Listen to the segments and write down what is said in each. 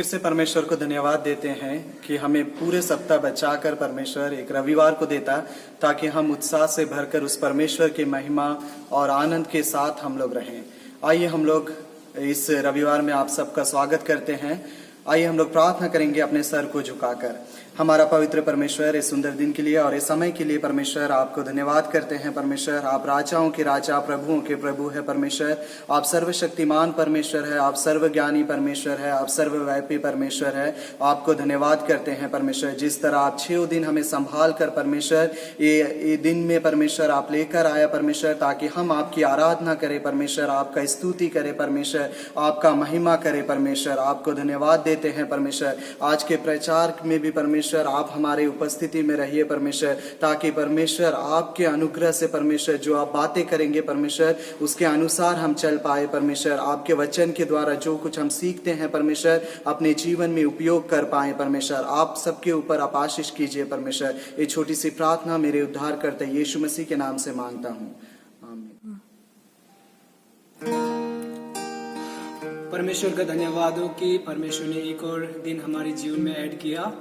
फिर से परमेश्वर को धन्यवाद देते हैं कि हमें पूरे सप्ताह बचाकर परमेश्वर एक रविवार को देता, ताकि हम उत्साह से भरकर उस परमेश्वर की महिमा और आनंद के साथ हम लोग रहें। आइए हम लोग इस रविवार में आप सबका स्वागत करते हैं। आइए हम लोग प्रार्थना करेंगे अपने सर को झुकाकर। हमारा पवित्र परमेश्वर इस सुंदर दिन के लिए और इस समय के लिए परमेश्वर आपको धन्यवाद करते हैं। परमेश्वर आप राजाओं के राजा, प्रभुओं के प्रभु है। परमेश्वर आप सर्वशक्तिमान परमेश्वर है, आप सर्वज्ञानी परमेश्वर है, आप सर्वव्यापी परमेश्वर है। आपको धन्यवाद करते हैं परमेश्वर, जिस तरह आप 6 दिन हमें संभाल कर परमेश्वर ये दिन में परमेश्वर आप लेकर आया परमेश्वर, ताकि हम आपकी आराधना करें परमेश्वर, आपका स्तुति करें परमेश्वर, आपका महिमा करें परमेश्वर। आपको धन्यवाद देते हैं परमेश्वर। आज के प्रचार में भी परमेश्वर आप हमारे उपस्थिति में रहिए परमेश्वर, ताकि परमेश्वर आपके अनुग्रह से परमेश्वर जो आप बातें करेंगे परमेश्वर उसके अनुसार हम चल पाए परमेश्वर। आपके वचन के द्वारा जो कुछ हम सीखते हैं परमेश्वर अपने जीवन में उपयोग कर पाए परमेश्वर। आप सबके ऊपर आप आशीष कीजिए परमेश्वर। ये छोटी सी प्रार्थना मेरे उद्धार करते यीशु मसीह के नाम से मांगता हूँ, आमीन। परमेश्वर का धन्यवाद हो कि परमेश्वर ने एक और दिन हमारे जीवन में ऐड किया।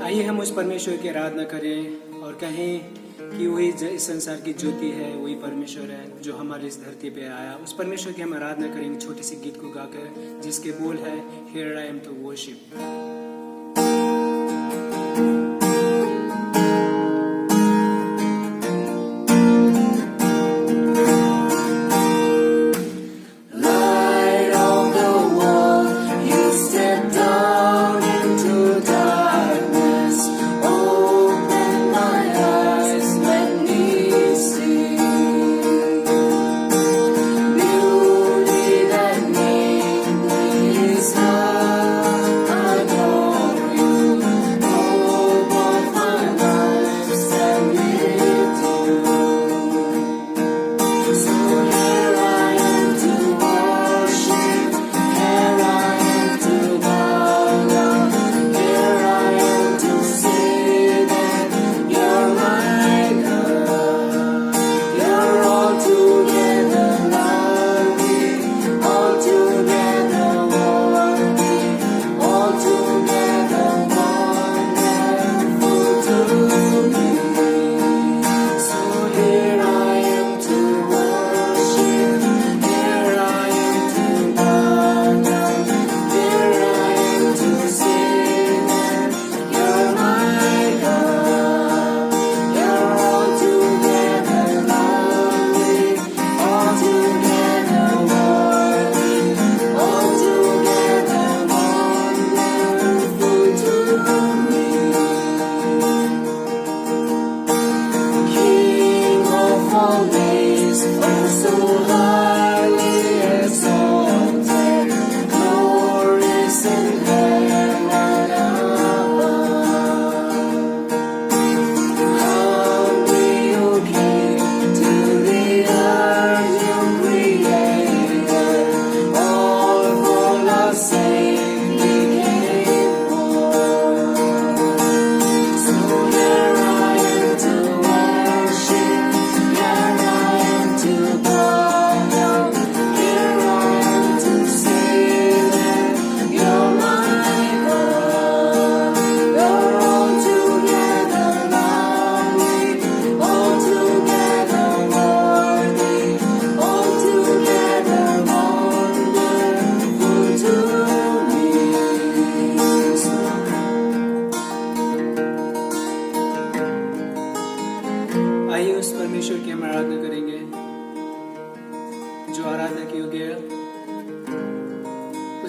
आइए हम उस परमेश्वर की आराधना करें और कहें कि वही इस संसार की ज्योति है, वही परमेश्वर है जो हमारे इस धरती पे आया। उस परमेश्वर की हम आराधना करेंगे छोटी सी गीत को गाकर, जिसके बोल है here I am to worship.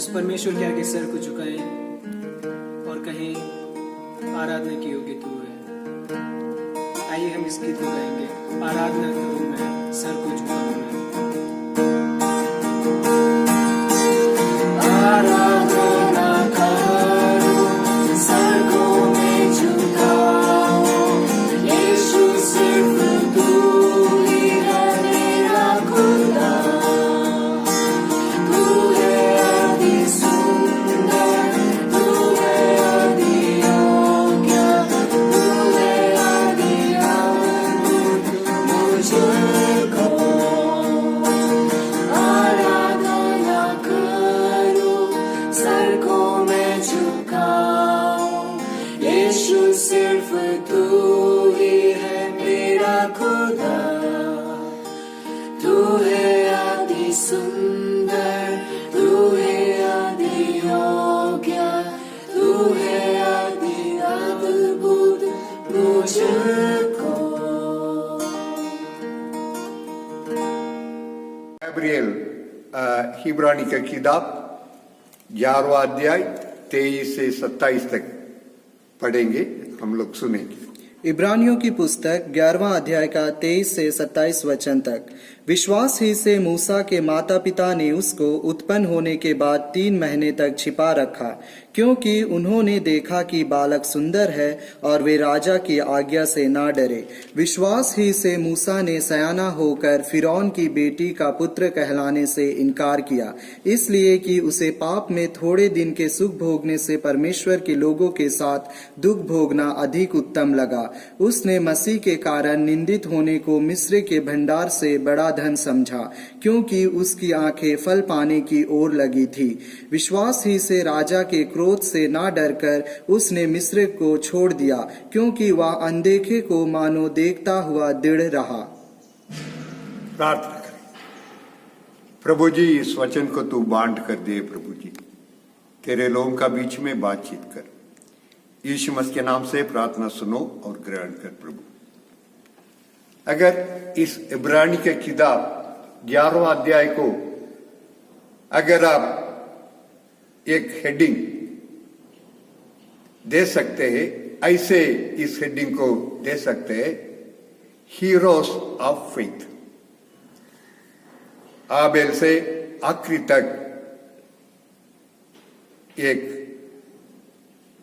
परमेश्वर के आगे सर को झुकाएं और कहें आराधना की योग्य तू है। आइए हम इस गीत को गाएंगे, आराधना करूं मैं, सर को झुकाऊं मैं। आराधना करूं, सर को मैं झुकाऊं, यीशु सिर्फ तू ही है मेरा खुदा। मुझको यीशु सिर्फ तू ही है मेरा खुदा, तू है आदि सुंदर, तू है आदि योग्य, तू है आदि अद्भुत मुझको। गैब्रियल हिब्रानी का किताब 11वां अध्याय 23 से 27 तक पढ़ेंगे, हम लोग सुनेंगे। इब्रानियों की पुस्तक 11वां अध्याय का 23 से 27 वचन तक। विश्वास ही से मूसा के माता पिता ने उसको उत्पन्न होने के बाद 3 महीने तक छिपा रखा, क्योंकि उन्होंने देखा कि बालक सुंदर है और वे राजा की आज्ञा से ना डरे। विश्वास ही से मूसा ने सयाना होकर फिरौन की बेटी का पुत्र कहलाने से इनकार किया, इसलिए कि उसे पाप में थोड़े दिन के सुख भोगने से परमेश्वर के लोगों के साथ दुख भोगना अधिक उत्तम लगा। उसने मसीह के कारण निंदित होने को मिस्र के भंडार से बड़ा धन समझा, क्योंकि उसकी आंखें फल पाने की ओर लगी थी। विश्वास ही से राजा के क्रोध से ना डरकर उसने मिस्र को छोड़ दिया, क्योंकि वह अनदेखे को मानो देखता हुआ दृढ़ रहा। प्रार्थना करें। प्रभु जी, इस वचन को तू बांट कर दे। प्रभु जी, तेरे लोगों का बीच में बातचीत कर। यीशु मसीह के नाम से प्रार्थना सुनो और ग्रहण कर। प्रभु, अगर इस इब्रानी के किताब 11वां अध्याय को अगर आप एक हेडिंग दे सकते हैं, ऐसे इस हेडिंग को दे सकते हैं, हीरोज ऑफ फेथ। आबेल से आखिरी तक एक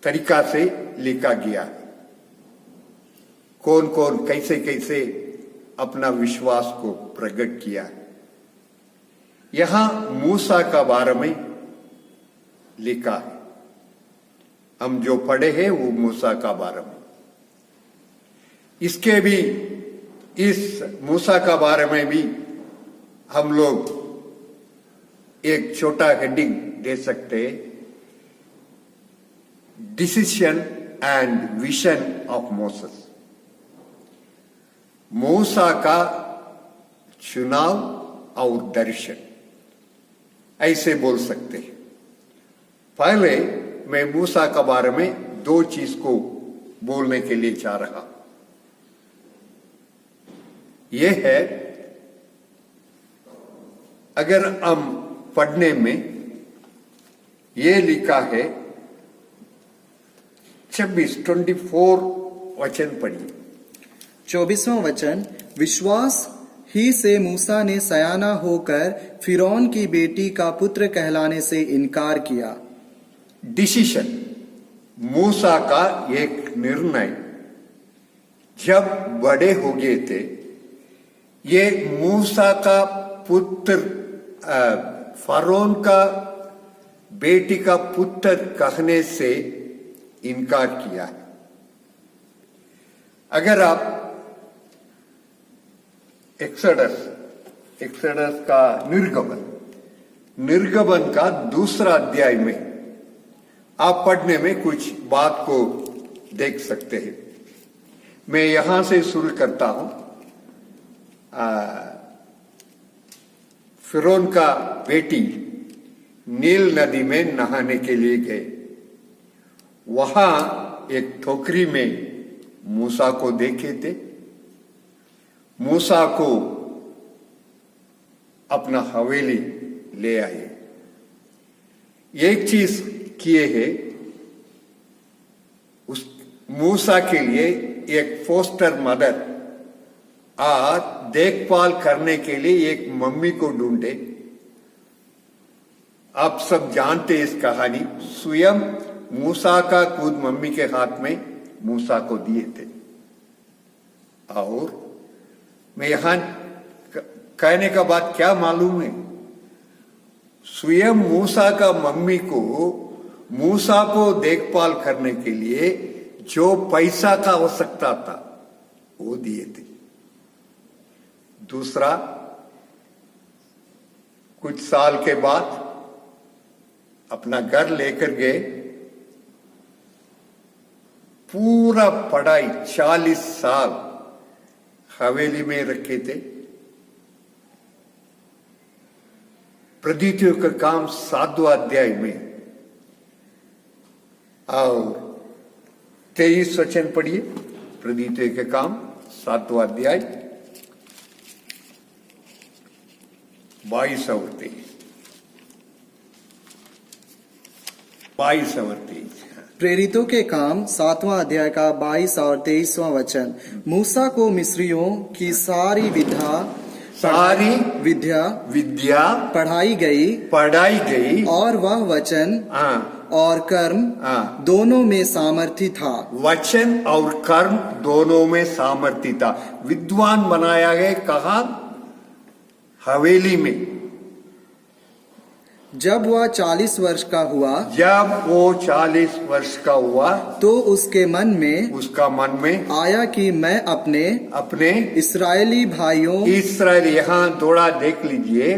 तरीका से लिखा गया, कौन कौन कैसे कैसे अपना विश्वास को प्रकट किया। यहां मूसा का बारे में लिखा है, हम जो पढ़े हैं वो मूसा का बारे में। इसके भी, इस मूसा का बारे में भी हम लोग एक छोटा हेडिंग दे सकते हैं, decision and vision of Moses. मूसा का चुनाव और दर्शन, ऐसे बोल सकते हैं। पहले मैं मूसा का बारे में 2 चीज को बोलने के लिए चाह रहा। यह है, अगर हम पढ़ने में ये लिखा है 24 वचन पढ़िए। 24वां वचन, विश्वास ही से मूसा ने सयाना होकर फिरौन की बेटी का पुत्र कहलाने से इनकार किया। डिसीजन, मूसा का एक निर्णय। जब बड़े हो गए थे, ये मूसा का पुत्र फरोन का बेटी का पुत्र कहने से इनकार किया है। अगर आप एक्सोडस का निर्गमन का 2 अध्याय में आप पढ़ने में कुछ बात को देख सकते हैं। मैं यहां से शुरू करता हूं। फिरौन का बेटी नील नदी में नहाने के लिए गए। वहां एक टोकरी में मूसा को देखे थे। मूसा को अपना हवेली ले आए। एक चीज किए है, उस मूसा के लिए एक फोस्टर मदर और देखभाल करने के लिए एक मम्मी को ढूंढे। आप सब जानते इस कहानी। स्वयं मूसा का खुद मम्मी के हाथ में मूसा को दिए थे। और मैं यहां कहने का बात क्या मालूम है, स्वयं मूसा का मम्मी को मूसा को देखभाल करने के लिए जो पैसा का आवश्यकता था वो दिए थे। दूसरा, कुछ साल के बाद अपना घर लेकर गए पूरा पढ़ाई 40 साल हवेली में रखे थे। प्रदित्यों का काम 7वां अध्याय में और 23 वचन पढ़िए। प्रदित्यों के काम 7वां अध्याय 22 और 23। प्रेरितों के काम 7वां अध्याय का 22 और 23वां वचन। मूसा को मिस्रियों की सारी विद्या पढ़ाई गई और वह वचन और कर्म दोनों में सामर्थी था। वचन और कर्म दोनों में सामर्थी था। विद्वान बनाया गया कहा? हवेली में। जब वह 40 वर्ष का हुआ तो उसका मन में आया कि मैं अपने इस्राएली भाइयों यहाँ थोड़ा देख लीजिए।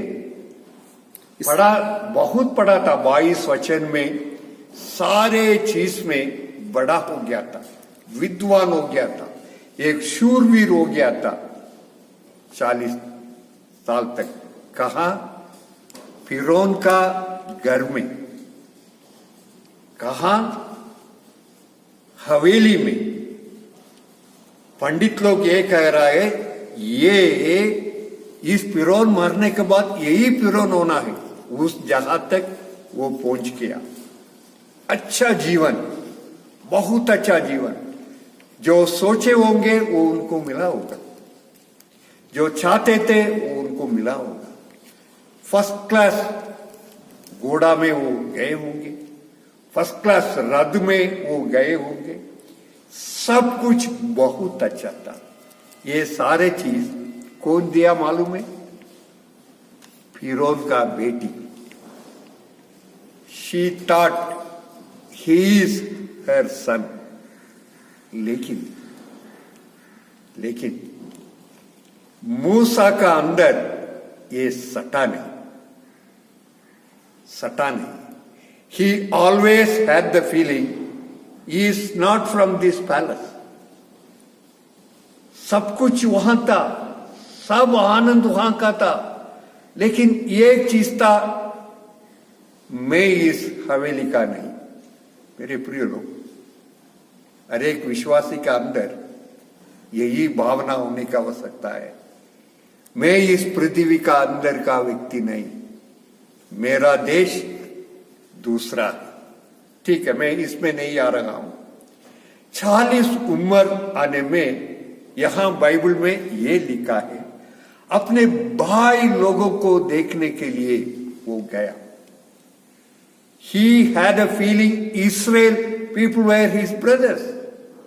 बहुत पढ़ा था 22 वचन में। सारे चीज में बड़ा हो गया था, विद्वान हो गया था, एक शूरवीर हो गया था 40 साल तक। कहा? फिरौन का घर में। कहा? हवेली में। पंडित लोग ये कह रहा है ये इस फिरौन मरने के बाद यही फिरौन होना है। उस जहां तक वो पहुंच गया। अच्छा जीवन, बहुत अच्छा जीवन। जो सोचे होंगे वो उनको मिला होगा, जो चाहते थे वो उनको मिला होगा। फर्स्ट क्लास घोड़ा में वो गए होंगे, फर्स्ट क्लास रथ में वो गए होंगे। सब कुछ बहुत अच्छा था। ये सारे चीज कौन दिया मालूम है? फिरौन का बेटी। शी थॉट ही इज हर सन। लेकिन मूसा का अंदर ये सटा नहीं। He always had the feeling he is not from this palace. सब कुछ वहां था, सब आनंद वहां का था, लेकिन एक चीज था, मैं इस हवेली का नहीं। मेरे प्रिय लोग, हर एक विश्वासी का अंदर यही भावना होने की आवश्यकता है। मैं इस पृथ्वी का अंदर का व्यक्ति नहीं, मेरा देश दूसरा। ठीक है, मैं इसमें नहीं आ रहा हूं। 40 उम्र आने में यहां बाइबल में ये लिखा है, अपने भाई लोगों को देखने के लिए वो गया। He had a feeling Israel people were his brothers.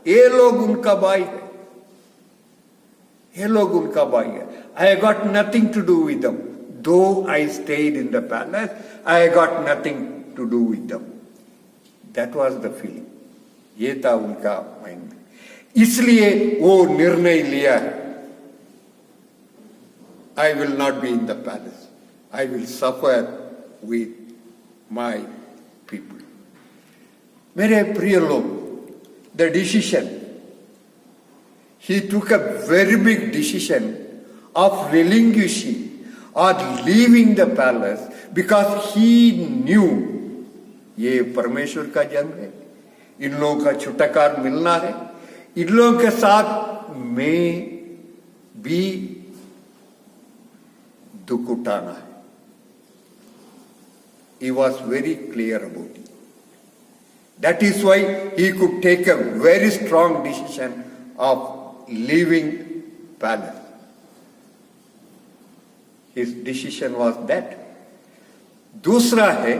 ये लोग उनका भाई है, ये लोग उनका भाई है। I got nothing to do with them. Though I stayed in the palace, I got nothing to do with them. That was the feeling. ये था उनका माइंड। इसलिए वो निर्णय लिया, I will not be in the palace. I will suffer with my people. मेरे प्रिय लोग, the decision, he took a very big decision of relinquishing or leaving the palace because he knew ये परमेश्वर का जन्म है, इन लोगों का छुटकारा मिलना है, इन लोगों के साथ में भी दुख उठाना है। He was very clear about it. That is why he could take a very strong decision of leaving palace. His decision was that. दूसरा है,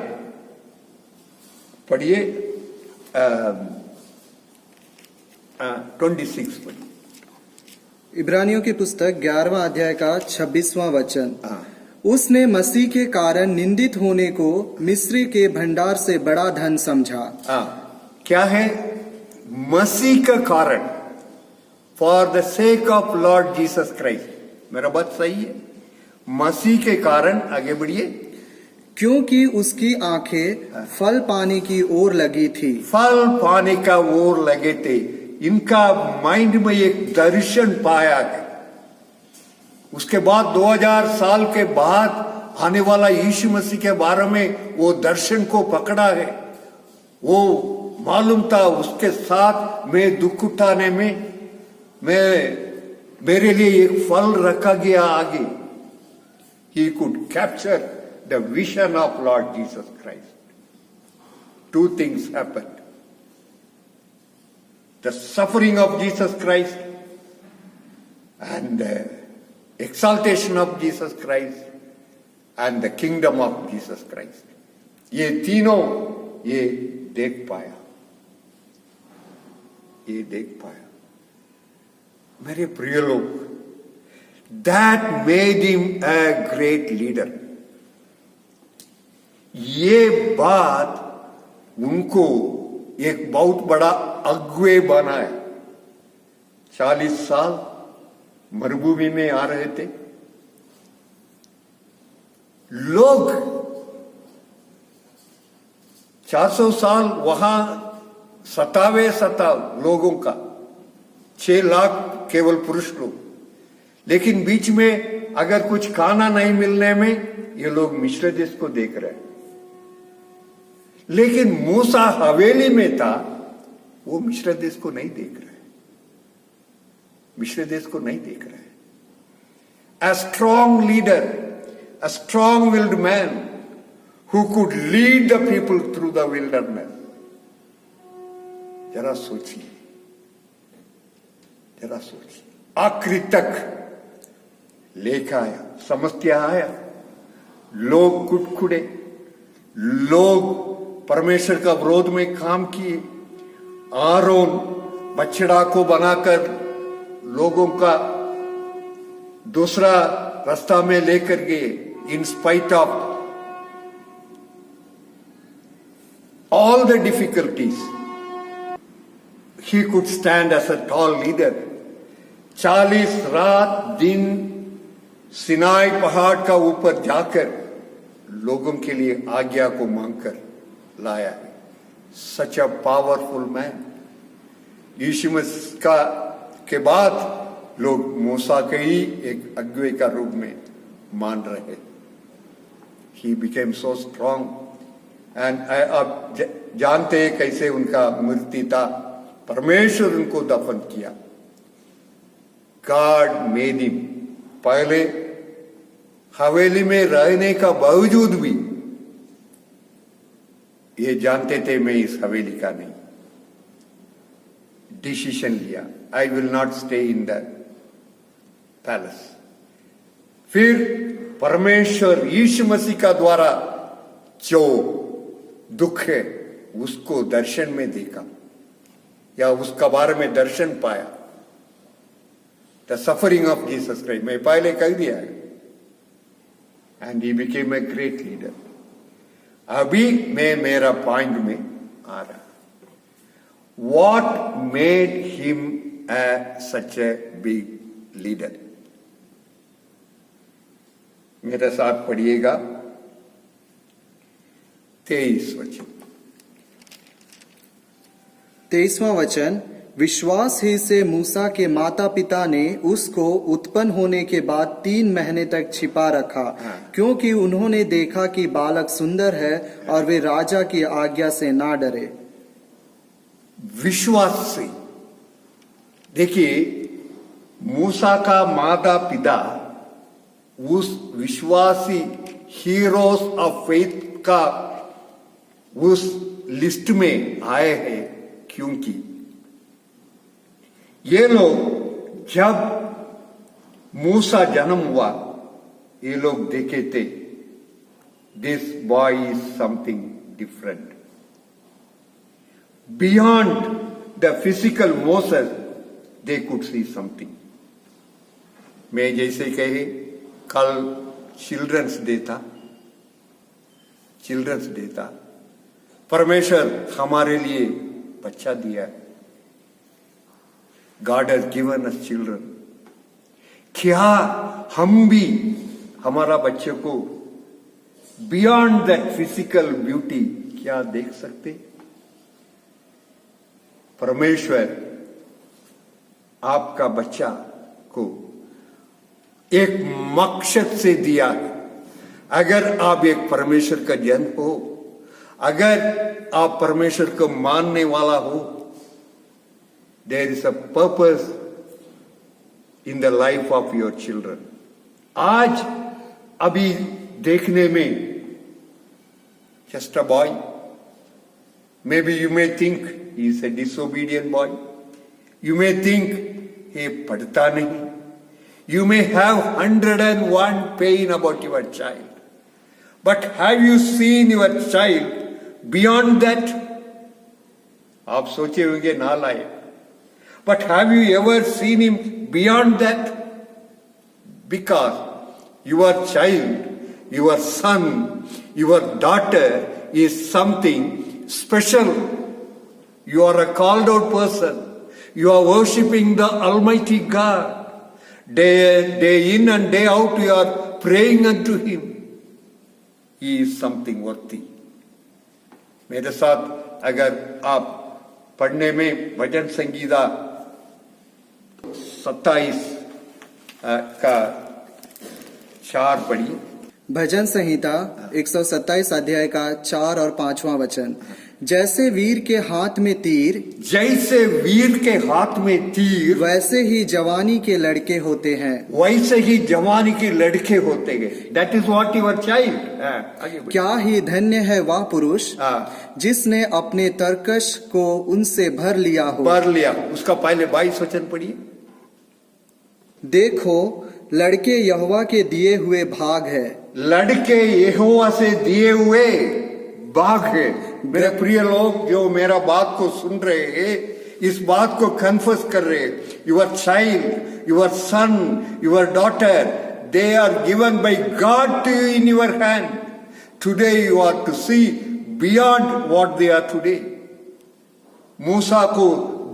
पढ़िए 26 पढ़िए। इब्रानियों की पुस्तक 11वां अध्याय का 26वां वचन। उसने मसीह के कारण निंदित होने को मिस्री के भंडार से बड़ा धन समझा। क्या है? मसीह का कारण, for the sake of Lord Jesus Christ. मेरा बात सही है? मसीह के कारण, आगे बढ़िए, क्योंकि उसकी आंखें फल पाने की ओर लगी थी। फल पाने का ओर लगे थे। इनका माइंड में एक दर्शन पाया है। उसके बाद 2000 साल के बाद आने वाला यीशु मसीह के बारे में वो दर्शन को पकड़ा है। वो मालूम था उसके साथ में दुख उठाने में मेरे लिए एक फल रखा गया आगे। He could capture the vision of Lord Jesus Christ. Two things happened. The suffering of Jesus Christ and the exaltation of Jesus Christ and the kingdom of Jesus Christ. ये तीनों ये देख पाया, ये देख पाया। मेरे प्रिय लोग, that made him a great leader. ये बात उनको एक बहुत बड़ा अगुवे बनाया। 40 साल मरुभूमि में आ रहे थे लोग, 400 साल वहां सताव लोगों का, 6 लाख केवल पुरुष लोग। लेकिन बीच में अगर कुछ खाना नहीं मिलने में ये लोग मिस्र देश को देख रहे हैं। लेकिन मूसा हवेली में था, वो मिस्र देश को नहीं देख रहे, मिस्र देश को नहीं देख रहे। A strong leader, a strong-willed man who could lead the people through the wilderness. जरा सोचिए, जरा सोचिए। आखिरी तक लेकर आया, समस्या आया, लोग कुटकुटे, लोग परमेश्वर का विरोध में काम किए। आरोन बछड़ा को बनाकर लोगों का दूसरा रास्ता में लेकर गए। In spite of all the difficulties he could stand as a tall leader. 40 रात दिन सिनाई पहाड़ का ऊपर जाकर लोगों के लिए आज्ञा को मांगकर लाया है। सच अ पावरफुल मैन। यीशु मसीह का के बाद लोग मूसा के ही एक अगुवे का रूप में मान रहे। He became so strong and आप जानते हैं कैसे उनका मृत्यु था। परमेश्वर उनको दफन किया। God made him. पहले हवेली में रहने का बावजूद भी ये जानते थे मैं इस हवेली का नहीं। डिसीजन लिया, I will not stay in the palace. फिर परमेश्वर यीशु मसीह का द्वारा जो दुख है उसको दर्शन में देखा या उसका बारे में दर्शन पाया। The suffering of Jesus Christ मैं पहले कह दिया है। And he became a great leader. अभी मैं मेरा पॉइंट में आ रहा। What made him such a big leader? मेरे साथ पढ़िएगा 23 वचन। 23वां वचन। विश्वास ही से मूसा के माता पिता ने उसको उत्पन्न होने के बाद 3 महीने तक छिपा रखा, क्योंकि उन्होंने देखा कि बालक सुंदर है और वे राजा की आज्ञा से ना डरे। विश्वास से देखिए, मूसा का माता पिता उस विश्वासी हीरोज ऑफ फेथ का उस लिस्ट में आए हैं, क्योंकि ये लोग जब मूसा जन्म हुआ ये लोग देखे थे this boy is something different beyond the physical Moses. They could see something. मैं जैसे कहे कल चिल्ड्रंस डे था। परमेश्वर हमारे लिए बच्चा दिया है। God has given us children. क्या हम भी हमारा बच्चे को बियॉन्ड दैट फिजिकल ब्यूटी क्या देख सकते? परमेश्वर आपका बच्चा को एक मकसद से दिया है। अगर आप एक परमेश्वर का जन हो, अगर आप परमेश्वर को मानने वाला हो, there is a purpose in the life of your children. आज अभी देखने में just a boy, may be you may think he is a disobedient boy, you may think ये पढ़ता नहीं, you may have 101 pain about your child, but have you seen your child beyond that? आप सोचे होंगे नालायक, but have you ever seen him beyond that? Because your child, your son, your daughter is something special. You are a called out person. You are worshipping the Almighty God. Day in and day out you are praying unto Him. He is something worthy. मेरे साथ अगर आप पढ़ने में भजन संगीता 27 का 4 पढ़िए। भजन संहिता 127 अध्याय का 4 और 5वां वचन। जैसे वीर के हाथ में तीर, जैसे वीर के हाथ में तीर, वैसे ही जवानी के लड़के होते हैं, वैसे ही जवानी के लड़के होते हैं। That is what your child. क्या ही धन्य है वह पुरुष जिसने अपने तरकश को उनसे भर लिया हो। भर लिया। उसका पहले 22 वचन पढ़िए। देखो लड़के यहोवा के दिए हुए भाग है, लड़के यहोवा से दिए हुए भाग है। मेरे प्रिय लोग जो मेरा बात को सुन रहे हैं, इस बात को कन्फर्स कर रहे हैं, your child, your son, your daughter, they are given by God to you in your hand. Today you are to see beyond what they are today. मूसा को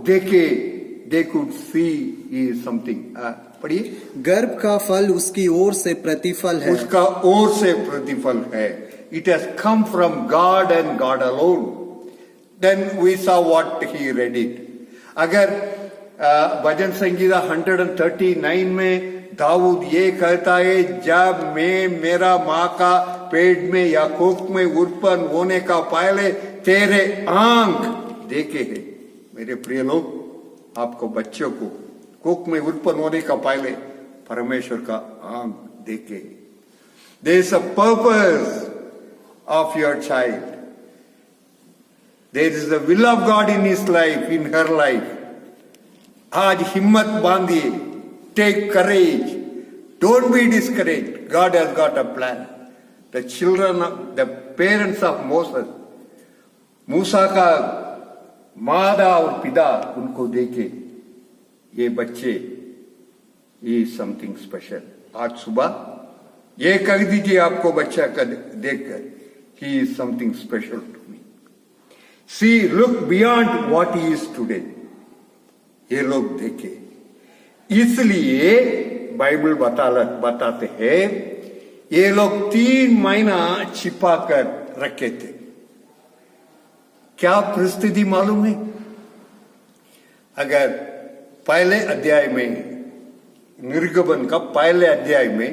देखे, they could see is something. पढ़िए। गर्भ का फल उसकी ओर से प्रतिफल है, उसका ओर से प्रतिफल है। It has come from God and God alone. Then we saw what he read it. अगर भजन संगीता 139 में दाऊद ये कहता है, जब मैं मेरा माँ का पेट में या कोख में उत्पन्न होने का पहले तेरे आंख देखे है। मेरे प्रिय लोग, आपको बच्चों को कोख में उत्पन्न होने का पहले परमेश्वर का आंख देखे। There is a purpose of your child. There is the will of God in his life, in her life. आज हिम्मत बांधिए, take courage, don't be discouraged. God has got a plan. The children, the parents of Moses, मूसा का माता और पिता उनको देखे, ये बच्चे is something special. आज सुबह ये कह दीजिए आपको बच्चा का देखकर, he is something special to me. See, look beyond what he is today. ये लोग देखे। इसलिए बाइबल बताते हैं, ये लोग 3 महीना छिपा कर रखे थे। क्या परिस्थिति मालूम है? अगर पहले अध्याय में, निर्गमन का पहले अध्याय में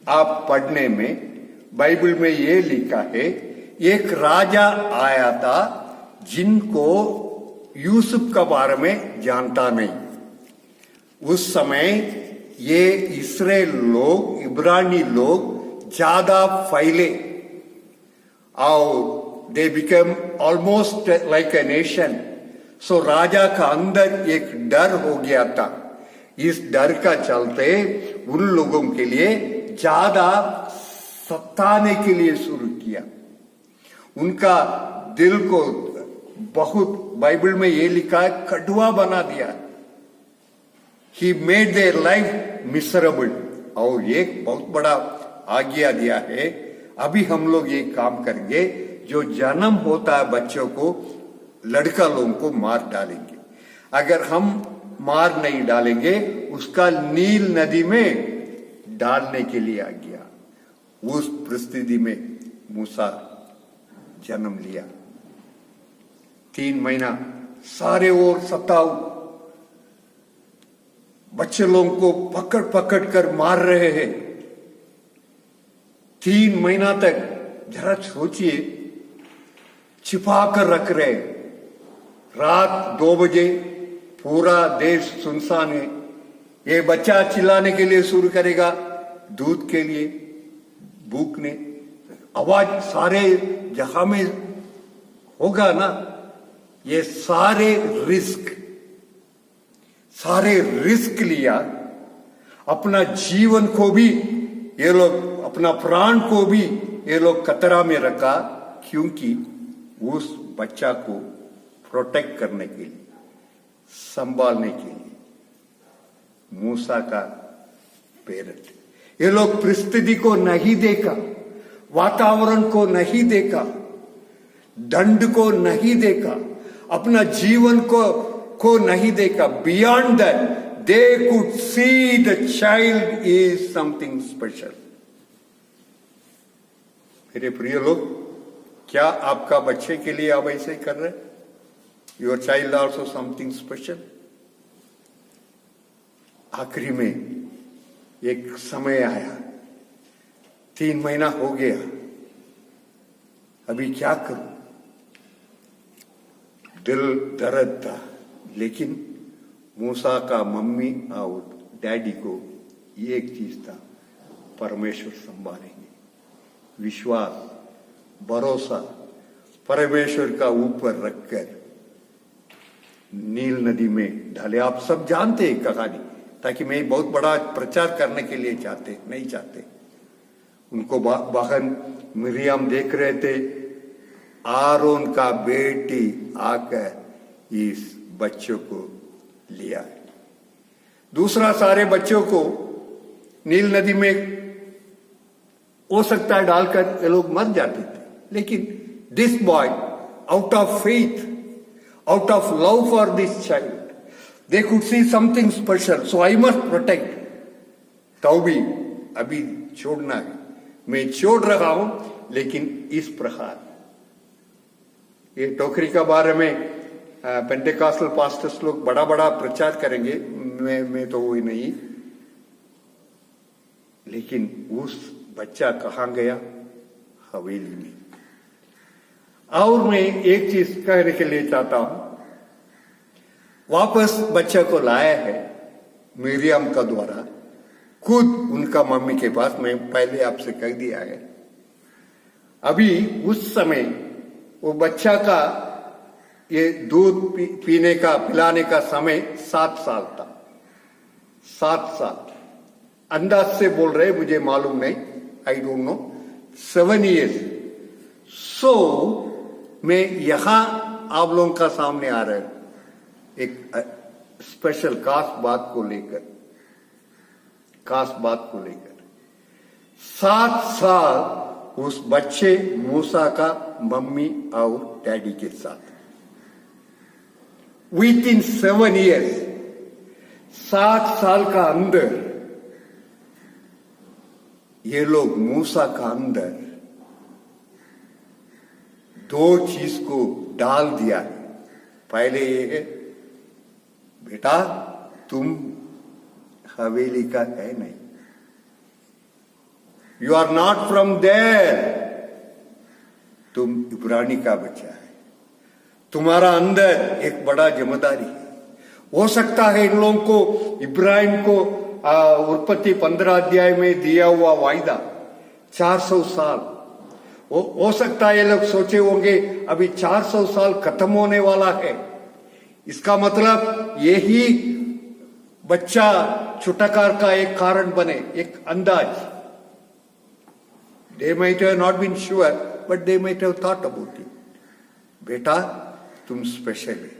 आप पढ़ने में बाइबल में ये लिखा है, एक राजा आया था जिनको यूसुफ के बारे में जानता नहीं। उस समय ये इस्राएल लोग, इब्रानी लोग ज्यादा फैले और they become almost like a nation. So राजा का अंदर एक डर हो गया था। इस डर का चलते उन लोगों के लिए ज्यादा सताने के लिए शुरू किया। उनका दिल को बहुत, बाइबल में ये लिखा है, कड़वा बना दिया। He made their life miserable। और एक बहुत बड़ा आज्ञा दिया है, अभी हम लोग ये काम करेंगे, जो जन्म होता है बच्चों को, लड़का लोगों को मार डालेंगे। अगर हम मार नहीं डालेंगे, उसका नील नदी में डालने के लिए आज्ञा। उस परिस्थिति में मूसा जन्म लिया। 3 महीना सारे ओर सताऊ, बच्चे लोगों को पकड़ पकड़ कर मार रहे हैं। 3 महीना तक जरा सोचिए, छिपा कर रख रहे। रात 2 बजे पूरा देश सुनसान है। ये बच्चा चिल्लाने के लिए शुरू करेगा, दूध के लिए, भूखने, आवाज सारे जहां में होगा ना। ये सारे रिस्क लिया। अपना जीवन को भी ये लोग, अपना प्राण को भी ये लोग खतरा में रखा, क्योंकि उस बच्चा को प्रोटेक्ट करने के लिए, संभालने के लिए मूसा का पेरेंट। ये लोग परिस्थिति को नहीं देखा, वातावरण को नहीं देखा, दंड को नहीं देखा, अपना जीवन को नहीं देखा। Beyond that they could see the child is something special. मेरे प्रिय लोग, क्या आपका बच्चे के लिए आप ऐसे कर रहे? Your child also something special. आखिरी में एक समय आया, 3 महीना हो गया, अभी क्या करूं? दिल दर्द था, लेकिन मूसा का मम्मी और डैडी को एक चीज था, परमेश्वर संभालेंगे। विश्वास, भरोसा परमेश्वर का ऊपर रखकर नील नदी में डाले। आप सब जानते हैं कहानी, ताकि मैं बहुत बड़ा प्रचार करने के लिए नहीं चाहते। उनको बहन मिरियम देख रहे थे, आरोन का बेटी आकर इस बच्चों को लिया। दूसरा, सारे बच्चों को नील नदी में हो सकता है डालकर ये लोग मर जाते थे, लेकिन this boy, out of faith, out of love for this child, they could see something special, so I must protect. तो भी अभी छोड़ना है, मैं छोड़ रहा हूं, लेकिन इस प्रकार। ये टोकरी के बारे में पेंटेकॉस्टल पास्टर्स लोग बड़ा बड़ा प्रचार करेंगे, मैं तो वही नहीं। लेकिन उस बच्चा कहां गया? हवेली में। और मैं एक चीज कहने के लिए चाहता हूं, वापस बच्चे को लाया है मिरियम का द्वारा, खुद उनका मम्मी के पास। मैं पहले आपसे कह दिया है। अभी उस समय वो बच्चा का ये दूध पीने का, पिलाने का समय 7 साल था। 7 साल, अंदाज से बोल रहे, मुझे मालूम नहीं, आई डोंट नो, 7 years। सो मैं यहां आप लोगों का सामने आ रहा हूं एक स्पेशल खास बात को लेकर। 7 साल उस बच्चे मूसा का मम्मी और डैडी के साथ। विद इन 7 years, 7 साल का अंदर ये लोग मूसा का अंदर 2 चीज को डाल दिया है। पहले ये है, बेटा तुम हवेली का है नहीं, you are not from there, तुम इब्रानी का बच्चा है। तुम्हारा अंदर एक बड़ा जिम्मेदारी है। हो सकता है इन लोगों को, इब्राहिम को उत्पत्ति 15 अध्याय में दिया हुआ वायदा 400 साल, हो सकता है ये लोग सोचे होंगे अभी 400 साल खत्म होने वाला है, इसका मतलब यही बच्चा छुटकार का एक कारण बने, एक अंदाज। They might have not been sure, but they might have thought about it. बेटा तुम स्पेशल है,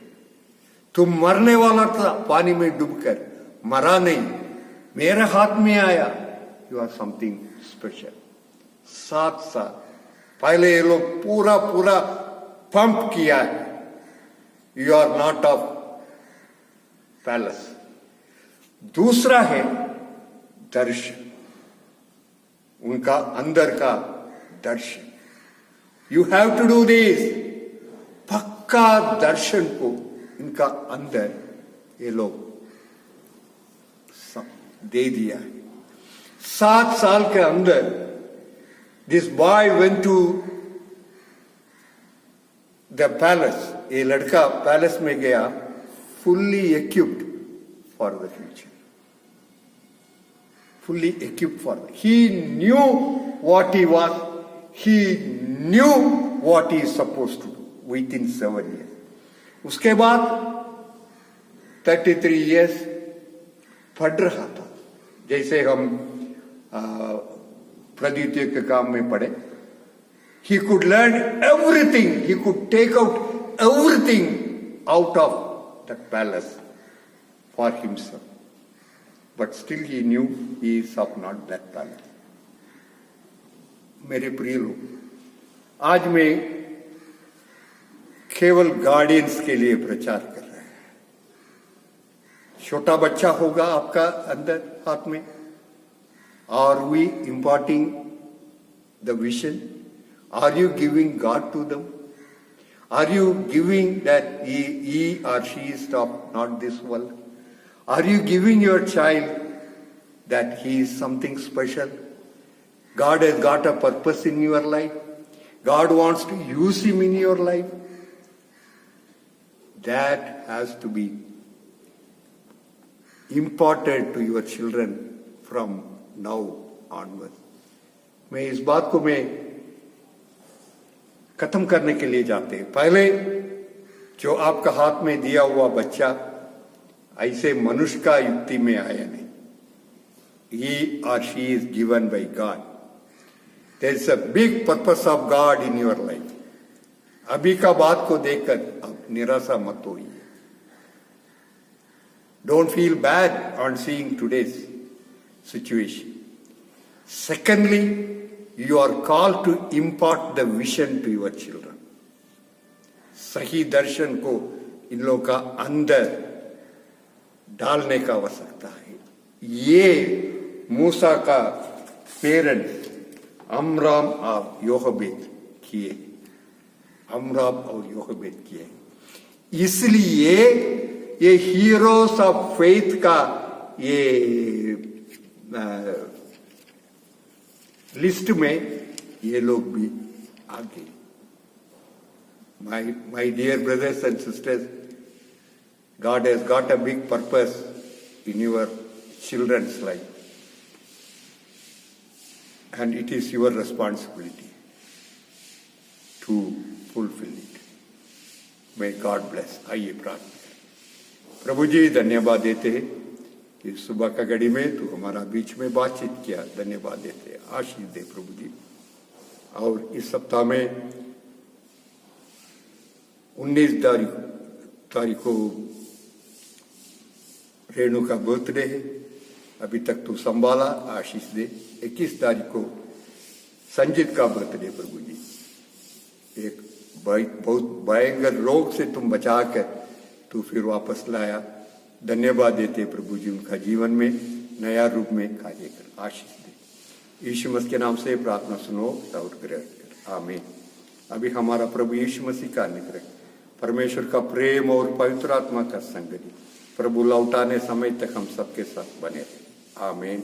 तुम मरने वाला था पानी में डूबकर, मरा नहीं, मेरे हाथ में आया, यू आर समथिंग स्पेशल। 7 साल पहले ये लोग पूरा पंप किया है, you are not of palace. दूसरा है दर्शन, उनका अंदर का दर्शन। You have to do this. पक्का दर्शन को इनका अंदर ये लोग दे दिया है। 7 साल के अंदर this boy went to the palace. ये लड़का पैलेस में गया, fully equipped for the future, fully equipped for it. He knew what he was. He knew what he is supposed to do within 7 years. उसके बाद 33 years पढ़ रहा था, जैसे हम प्रद्वितीय के काम में पढ़े। He could learn everything. He could take out everything out of that palace for himself. But still he knew he is of not that palace. मेरे प्रिय लोग, आज मैं केवल गार्डियंस के लिए प्रचार कर रहा है। छोटा बच्चा होगा आपका अंदर हाथ में, are we imparting the vision? Are you giving God to them? Are you giving that he or she is of not this world? Are you giving your child that he is something special? God has got a purpose in your life. God wants to use him in your life. That has to be imparted to your children from now onwards. मैं इस बात को मैं खत्म करने के लिए जाते हैं। पहले जो आपका हाथ में दिया हुआ बच्चा ऐसे मनुष्य का युक्ति में आया नहीं। He or she is given by God. There is a big purpose of God in your life. अभी का बात को देखकर आप निराशा मत होइए। Don't feel bad on seeing today's situation. Secondly, you are called to impart the vision to your children. सही दर्शन को इन लोगों का अंदर डालने का आवश्यकता है। ये मूसा का पेरेंट्स अमराम और योहबेद किए, अमराम और योहबेद किए। इसलिए ये हीरोज ऑफ फेथ का ये लिस्ट में ये लोग भी आगे। My dear brothers and sisters, God has got a big purpose in your children's life, and it is your responsibility to fulfill it. May God bless. आइए प्रार्थना करें। प्रभु जी, धन्यवाद देते हैं इस सुबह का घड़ी में तू हमारा बीच में बातचीत किया, धन्यवाद देते हैं। आशीष दे प्रभु जी। और इस सप्ताह में 19 तारीख को रेणु का बर्थडे है, अभी तक तू संभाला, आशीष दे। 21 तारीख को संजीत का बर्थडे प्रभु जी, एक बहुत भयंकर रोग से तुम बचा कर तू फिर वापस लाया, धन्यवाद देते प्रभु जी। उनका जीवन में नया रूप में कार्य कर, आशीष दे। यीशु मसीह के नाम से प्रार्थना सुनो, दाऊद ग्रहण कर, आमीन। अभी हमारा प्रभु यीशु मसीह का अनुग्रह, परमेश्वर का प्रेम और पवित्र आत्मा का संगति प्रभु लौटाने समय तक हम सबके साथ बने रहे, आमीन।